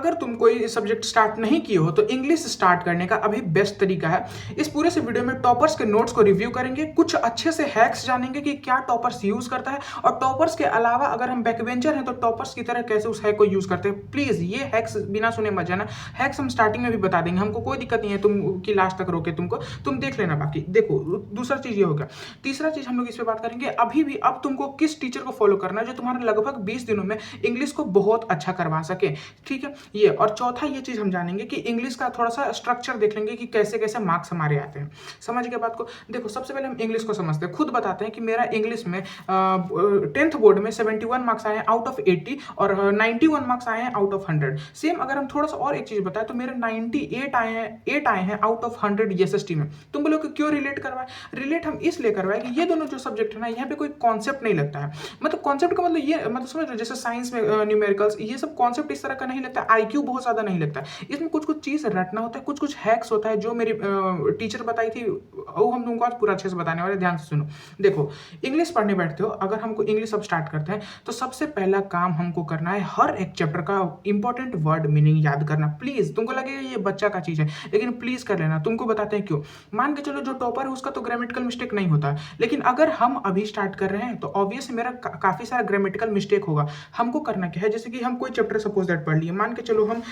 अगर तुम कोई सब्जेक्ट स्टार्ट नहीं किए हो तो इंग्लिश स्टार्ट करने का अभी बेस्ट तरीका है। इस पूरे से वीडियो में टॉपर्स के नोट्स को रिव्यू करेंगे, कुछ अच्छे से हैक्स जानेंगे कि क्या टॉपर्स यूज करता है, और टॉपर्स के अलावा अगर हम बैकबेंचर हैं तो टॉपर्स की तरह कैसे उस हैक को यूज करते हैं। प्लीज ये हैक्स बिना सुने मत जाना। हैक्स हम स्टार्टिंग में भी बता देंगे, हमको कोई दिक्कत नहीं है तुम की लास्ट तक रोके तुमको, तुम देख लेना। बाकी देखो, दूसरा चीज ये हो गया। तीसरा चीज हम लोग इस पे बात करेंगे अभी भी, अब तुमको किस टीचर को फॉलो करना है जो तुम्हारा लगभग 20 दिनों में इंग्लिश को बहुत अच्छा करवा सके। ठीक है ये, और चौथा ये चीज हम जानेंगे कि इंग्लिश का थोड़ा सा स्ट्रक्चर देख लेंगे कि कैसे कैसे मार्क्स हमारे आते हैं। समझ गए बात को। देखो सबसे पहले हम इंग्लिश को समझते हैं। खुद बताते हैं कि मेरा इंग्लिश में 10th बोर्ड में 71 मार्क्स आए हैं आउट ऑफ 80 और 91 मार्क्स आए हैं आउट ऑफ 100। सेम अगर हम थोड़ा सा और एक चीज बताएं तो मेरे 98 आए हैं आउट ऑफ 100 एसएसटी में। तुम बोलोगे क्यों रिलेट करवाए? रिलेट हम इसलिए करवाए कि ये दोनों जो सब्जेक्ट है ना, यहाँ पे कोई कॉन्सेप्ट नहीं लगता है। मतलब कॉन्सेप्ट का मतलब ये, मतलब समझ लो जैसे साइंस में न्यूमेरिकल्स, ये सब कॉन्सेप्ट इस तरह का नहीं लगता, आईक्यू बहुत ज्यादा नहीं लगता। इसमें कुछ कुछ चीज रटना होता है, कुछ कुछ हैक्स होता है जो मेरी टीचर बताई थी, वो हम तुमको आज पूरा अच्छे से बताने वाले। ध्यान से सुनो। देखो इंग्लिश पढ़ने बैठते हो, अगर हमको इंग्लिश अब स्टार्ट करते हैं तो सबसे पहला काम हमको करना है हर एक चैप्टर का इंपॉर्टेंट वर्ड मीनिंग याद करना। प्लीज, तुमको लगेगा ये बच्चा का चीज है, लेकिन प्लीज कर लेना। तुमको बताते हैं क्यों। मान के चलो जो टॉपर है उसका तो ग्रामेटिकल मिस्टेक नहीं होता, लेकिन अगर हम अभी स्टार्ट कर रहे हैं तो ऑब्वियस मेरा काफी सारा ग्रामेटिकल मिस्टेक होगा। हमको करना क्या है, जैसे कि हम कोई चैप्टर सपोज दैट पढ़ लिए, मान के चलो हम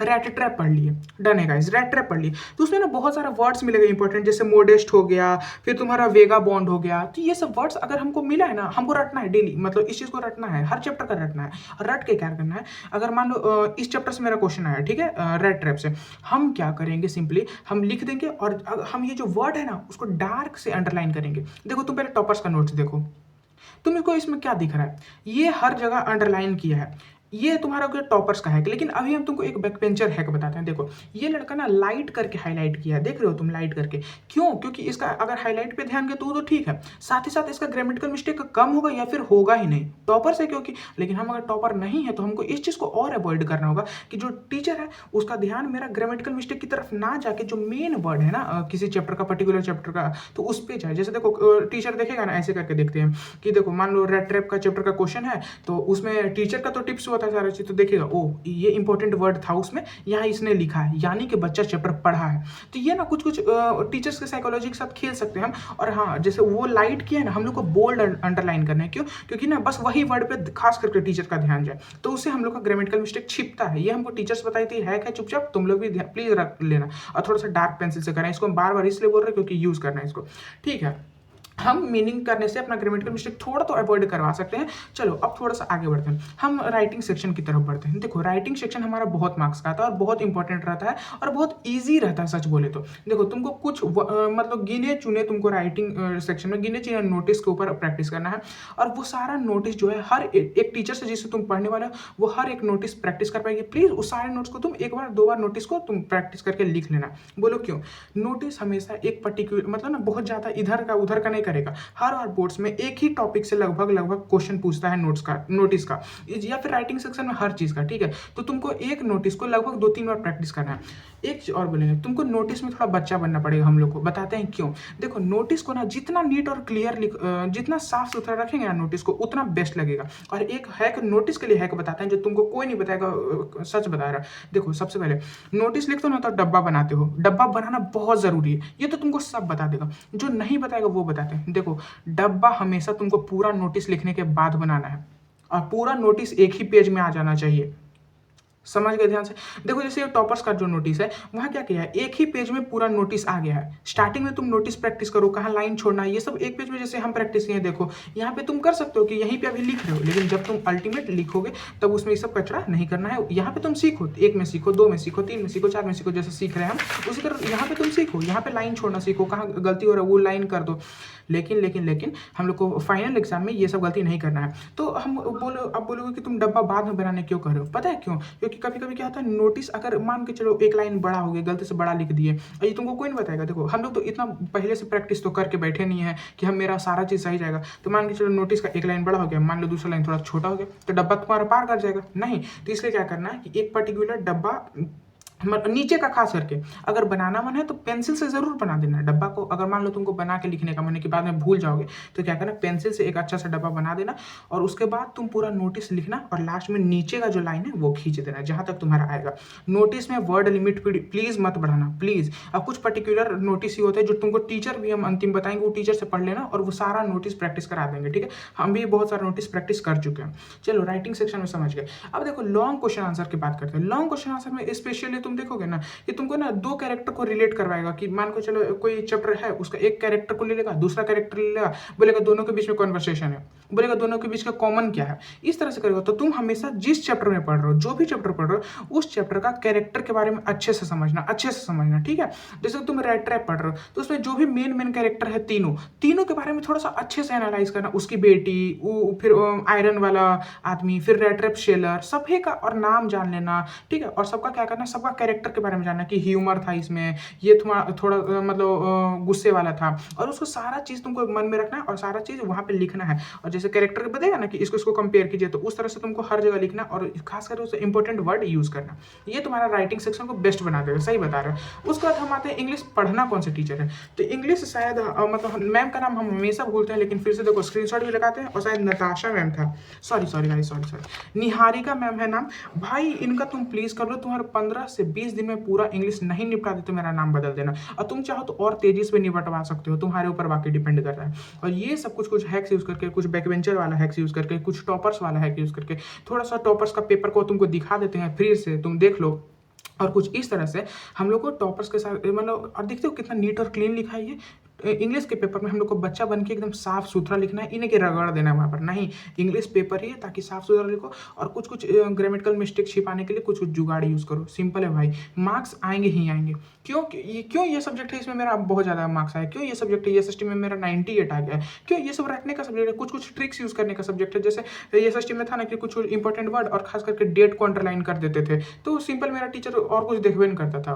रैट ट्रैप पढ़ लिए। डन है गाइस, रैट ट्रैप पढ़ लिए तो उसमें ना बहुत सारा वर्ड्स मिलेगा इंपॉर्टेंट, जैसे मोडेस्ट हो गया, फिर तुम्हारा वेगा बॉन्ड हो गया। तो ये सब वर्ड्स अगर हमको मिला है ना, हमको रटना है डेली, मतलब इस चीज को रटना है, हर चैप्टर का रटना है। और रट के क्या करना है, अगर मान लो इस चैप्टर से मेरा क्वेश्चन आया, ठीक है, रैट ट्रैप से, हम क्या करेंगे, सिंपली हम लिख देंगे और हम ये जो वर्ड है ना उसको डार्क से अंडरलाइन करेंगे। देखो तुम पहले टॉपर्स का नोट्स देखो, तुमको इसमें क्या दिख रहा है, ये हर जगह अंडरलाइन किया है। ये तुम्हारा टॉपर्स का हैक। लेकिन अभी हम तुमको एक बैकपेंचर हैक बताते हैं। देखो ये लड़का ना लाइट करके हाईलाइट किया है, देख रहे हो तुम, लाइट करके। क्यों? क्योंकि इसका अगर हाईलाइट पे ध्यान दे तो ठीक है, साथ ही साथ इसका ग्रामेटिकल मिस्टेक कम होगा या फिर होगा ही नहीं। टॉपर से क्योंकि, लेकिन हम अगर टॉपर नहीं है तो हमको इस चीज को और अवॉइड करना होगा कि जो टीचर है उसका ध्यान मेरा ग्रामेटिकल मिस्टेक की तरफ ना जाके जो मेन वर्ड है ना किसी चैप्टर का, पर्टिकुलर चैप्टर का, तो उस पर जाए। जैसे देखो टीचर देखेगा ना, ऐसे करके देखते हैं कि देखो मान लो रेड ट्रैप का चैप्टर का क्वेश्चन है, तो उसमें टीचर का तो टिप्स होता है सारा चीज, तो देखिएगा ओ ये इंपॉर्टेंट वर्ड था उसमें, यहाँ इसने लिखा है, यानी कि बच्चा चैप्टर पढ़ा है। तो ये ना कुछ कुछ टीचर्स के साइकोलॉजी के साथ खेल सकते हैं हम। और हाँ, जैसे वो लाइट किया है ना, हम लोग को बोल्ड अंडरलाइन करना है। क्यों? क्योंकि ना बस वही वर्ड पे खास करके टीचर का ध्यान जाए, तो उससे हम लोग का ग्रामेटिकल मिस्टेक छिपता है। ये हमको टीचर्स बताई थी, हैक है, चुपचाप तुम लोग भी प्लीज रख लेना। और थोड़ा सा डार्क पेंसिल से करना इसको, हम बार बार इसलिए बोल रहे हैं क्योंकि यूज करना है इसको। ठीक है, हम मीनिंग करने से अपना ग्रामेटिकल मिस्टेक थोड़ा तो अवॉइड करवा सकते हैं। चलो अब थोड़ा सा आगे बढ़ते हैं, हम राइटिंग सेक्शन की तरफ बढ़ते हैं। देखो राइटिंग सेक्शन हमारा बहुत मार्क्स का आता है और बहुत इंपॉर्टेंट रहता है और बहुत ईजी रहता है सच बोले तो। देखो तुमको कुछ मतलब गिने चुने, तुमको राइटिंग सेक्शन में गिने चुने नोटिस के ऊपर प्रैक्टिस करना है। और वो सारा नोटिस जो है हर एक टीचर से जिससे तुम पढ़ने वाले हो वो हर एक नोटिस प्रैक्टिस कर पाएगी। प्लीज उस सारे नोट्स को तुम एक बार दो बार नोटिस को तुम प्रैक्टिस करके लिख लेना। बोलो क्यों? नोटिस हमेशा एक पर्टिकुलर, मतलब ना बहुत ज्यादा इधर का उधर का नहीं करेगा। हर बार बोर्ड्स में एक ही टॉपिक से लगभग क्वेश्चन पूछता है नोटिस का, या फिर राइटिंग सेक्शन में हर चीज का। ठीक है, तो तुमको एक नोटिस को लगभग 2-3 बार प्रैक्टिस करना है। एक चीज और बोलेंगे, तुमको नोटिस में थोड़ा बच्चा बनना पड़ेगा। हम लोग को बताते हैं क्यों। देखो नोटिस को ना जितना नीट और क्लियर जितना साफ सुथरा रखेंगे ना नोटिस को, उतना बेस्ट लगेगा। और एक हैक नोटिस के लिए हैक बताते हैं जो तुमको कोई नहीं बताएगा, सच बता रहा। देखो सबसे पहले नोटिस लिखते हो ना तो डब्बा बनाते हो, डब्बा बनाना बहुत जरूरी है, ये तो तुमको सब बता देगा। जो नहीं बताएगा वो बताते हैं। देखो डब्बा हमेशा तुमको पूरा नोटिस लिखने के बाद बनाना है, और पूरा नोटिस एक ही पेज में आ जाना चाहिए। समझ गए ध्यान से। देखो जैसे टॉपर्स का जो नोटिस है, वहां क्या किया है, एक ही पेज में पूरा नोटिस आ गया है। स्टार्टिंग में तुम नोटिस प्रैक्टिस करो, कहाँ लाइन छोड़ना है, ये सब एक पेज में जैसे हम प्रैक्टिस किए। देखो यहाँ पे तुम कर सकते हो कि यहीं पे अभी लिख रहे हो, लेकिन जब तुम अल्टीमेट लिखोगे तब उसमें ये सब कचरा नहीं करना है। यहाँ पे तुम सीखो, 1 में सीखो, 2 में सीखो, 3 में सीखो, 4 में सीखो, जैसे सीख रहे हैं हम उसी तरह यहाँ पे तुम सीखो। यहाँ पे लाइन छोड़ना सीखो, कहाँ गलती हो रहा है वो लाइन कर दो। लेकिन हम लोग को फाइनल एग्जाम में ये सब गलती नहीं करना है। तो हम अब बोलोगे कि तुम डब्बा बाद में बनाने क्यों कर रहे हो। पता है क्यों? क्योंकि कभी कभी क्या होता है, नोटिस अगर मान के चलो एक लाइन बड़ा हो गया, गलती से बड़ा लिख दिए, और ये तुमको कोई नहीं बताएगा। देखो हम लोग तो इतना पहले से प्रैक्टिस तो करके बैठे नहीं है कि हम मेरा सारा चीज सही जाएगा। तो मान के चलो नोटिस का एक लाइन बड़ा हो गया, मान लो दूसरा लाइन थोड़ा छोटा हो गया, तो डब्बा तुम्हारा पार कर जाएगा नहीं। तो इसलिए क्या करना है कि एक पर्टिकुलर डब्बा नीचे का खास करके अगर बनाना मन है तो पेंसिल से ज़रूर बना देना डब्बा को। अगर मान लो तुमको बना के लिखने का मन है कि बाद में भूल जाओगे, तो क्या करना, पेंसिल से एक अच्छा सा डब्बा बना देना और उसके बाद तुम पूरा नोटिस लिखना और लास्ट में नीचे का जो लाइन है वो खींच देना जहाँ तक तुम्हारा आएगा। नोटिस में वर्ड लिमिट प्लीज़ मत बढ़ाना, प्लीज़। अब कुछ पर्टिकुलर नोटिस ही होते हैं जो तुमको टीचर भी हम अंतिम बताएंगे, वो टीचर से पढ़ लेना और वो सारा नोटिस प्रैक्टिस करा देंगे, ठीक है। हम भी बहुत सारा नोटिस प्रैक्टिस कर चुके हैं। चलो राइटिंग सेक्शन में समझ गए। अब देखो लॉन्ग क्वेश्चन आंसर की बात करते हैं। लॉन्ग क्वेश्चन आंसर में स्पेशली तुम देखोगे ना कि तुमको ना दो कैरेक्टर को रिलेट करवाएगा कि मान को चलो कोई चैप्टर है, उसका एक कैरेक्टर को ले लेगा, दूसरा कैरेक्टर ले लेगा, बोलेगा दोनों के बीच में कॉन्वर्सेशन है, बोलेगा दोनों के बीच का कॉमन क्या है, इस तरह से करेगा। तो तुम हमेशा जिस चैप्टर में पढ़ रहे हो, जो भी चैप्टर पढ़ रहे हो, उस चैप्टर का कैरेक्टर के बारे में अच्छे से समझना, ठीक है। जैसे तुम रेड ट्रैप पढ़ रहे हो तो उसमें जो भी मेन कैरेक्टर है तीनों के बारे में थोड़ा सा अच्छे से एनालाइज करना, उसकी बेटी, फिर आयरन वाला आदमी, फिर रेड ट्रैप शेलर, सभी का और नाम जान लेना, ठीक है। और सबका क्या करना, सबका कैरेक्टर के बारे में जानना कि ह्यूमर था इसमें, ये थोड़ा मतलब गुस्से वाला था, और उसको सारा चीज़ तुमको मन में रखना है और सारा चीज़ वहाँ पे लिखना है। और जैसे कैरेक्टर बताएगा ना कि इसको कंपेयर कीजिए, तो उस तरह से तुमको हर जगह लिखना और खासकर उसे इंपॉर्टेंट वर्ड यूज़ करना। ये तुम्हारा राइटिंग सेक्शन को बेस्ट बना देगा, सही बता रहे हैं। उसके बाद हम आते हैं इंग्लिश पढ़ना कौन से टीचर है। तो इंग्लिश शायद मतलब मैम का नाम हम हमेशा भूलते हैं, लेकिन फिर से देखो स्क्रीनशॉट भी लगाते हैं, और शायद नताशा मैम था, सॉरी भाई, सॉरी, निहारिका मैम है नाम। भाई इनका तुम प्लीज़ कर लो, तुम्हारे 15 से 20 दिन में पूरा इंग्लिश नहीं निपटा दे तो मेरा नाम बदल देना, और तुम चाहो तो और तेजी से निपटवा सकते हो, तुम्हारे ऊपर बाकी डिपेंड कर रहा है। और ये सब कुछ हैक्स यूज़ करके, कुछ बैकवेंचर वाला हैक्स यूज़ करके, कुछ टॉपर्स वाला हैक यूज़ करके, थोड़ा सा टॉपर्स का पेपर को तुमको दिखा देते हैं फ्री से, तुम देख लो। और कुछ इस तरह से हम लोग को टॉपर्स के साथ मतलब, और देखते हो कितना नीट और क्लीन लिखा है ये। इंग्लिश के पेपर में हम लोग को बच्चा बन के एकदम साफ सुथरा लिखना है, इन्हें के रगड़ देना है वहाँ पर नहीं। इंग्लिश पेपर ही है ताकि साफ सुथरा लिखो, और कुछ ग्रामेटिकल मिस्टेक छिपाने के लिए कुछ जुगाड़ यूज़ करो। सिंपल है भाई, मार्क्स आएंगे ही आएंगे। क्यों ये सब्जेक्ट है इसमें मेरा बहुत ज़्यादा मार्क्स आया, क्यों ये सब्जेक्ट है SST में मेरा 98 आ गया है, क्यों ये सब रटने का सब्जेक्ट है, कुछ ट्रिक्स यूज़ करने का सब्जेक्ट है। जैसे SST में था ना कि कुछ इंपॉर्टेंट वर्ड और खास करके डेट को अंडरलाइन कर देते थे, तो सिंपल मेरा टीचर और कुछ देखबे नहीं करता था।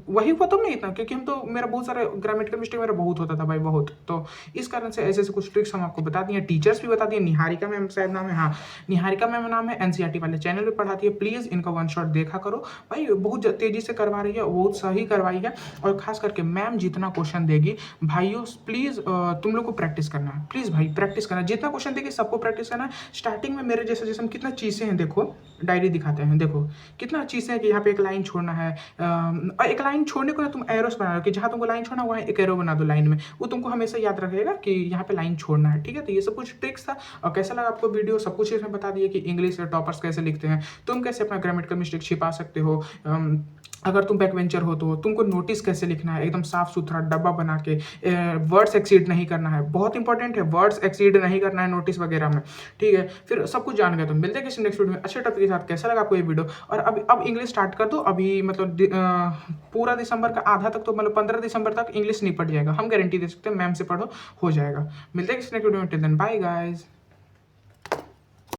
वही हुआ तब नहीं इतना, क्योंकि हम तो मेरा बहुत सारा ग्रामेटिकल मिस्टेक मेरा बहुत होता था भाई, बहुत। तो इस कारण से ऐसे कुछ ट्रिक्स हम आपको बता दिए, टीचर्स भी बता दिए। निहारिका मैम शायद नाम है, हाँ निहारिका मैम नाम है, NCERT वाले चैनल पे पढ़ाती है, प्लीज़ इनका वन शॉट देखा करो भाई, बहुत तेज़ी से करवा रही है, बहुत सही करवाई है। और खास करके मैम जितना क्वेश्चन देगी भाइयों, प्लीज़ तुम लोग को प्रैक्टिस करना है, प्लीज़ भाई प्रैक्टिस करना, जितना क्वेश्चन देगी सबको प्रैक्टिस करना है। स्टार्टिंग में मेरे जैसे हम कितना चीज़ें हैं, देखो डायरी दिखाते हैं, देखो कितना चीज़ें हैं कि यहाँ पे एक लाइन छोड़ना है, और एक लाइन छोड़ने को ना तुम एरोस बना लो कि जहाँ तुमको लाइन छोड़ना वहाँ एक एरो बना दो लाइन में, वो तुमको हमेशा याद रखेगा कि यहाँ पे लाइन छोड़ना है, ठीक है। तो ये सब कुछ ट्रिक्स था। और कैसा लगा आपको वीडियो, सब कुछ इसमें बता दिया कि इंग्लिश टॉपर्स कैसे लिखते हैं, तुम कैसे अपना ग्रामेटिकल मिस्टेक छिपा सकते हो, अगर तुम बैकवेंचर हो तो तुमको नोटिस कैसे लिखना है, एकदम साफ सुथरा डब्बा बना के, वर्ड्स एक्सीड नहीं करना है, बहुत इंपॉर्टेंट है, वर्ड्स एक्सीड नहीं करना है नोटिस वगैरह में, ठीक है। फिर सब कुछ जान गए तो मिलते हैं किसी नेक्स्ट वीडियो में अच्छे टॉपिक के साथ। कैसा लगा आपको ये वीडियो, और अब इंग्लिश स्टार्ट कर दो अभी, मतलब पूरा दिसंबर का आधा तक, तो मतलब 15 दिसंबर तक इंग्लिश निपट जाएगा, हम गारंटी दे सकते हैं, मैम से पढ़ो हो जाएगा। मिलते हैं किसी नेक्स्ट वीडियो में, टिल देन बाय गाइस।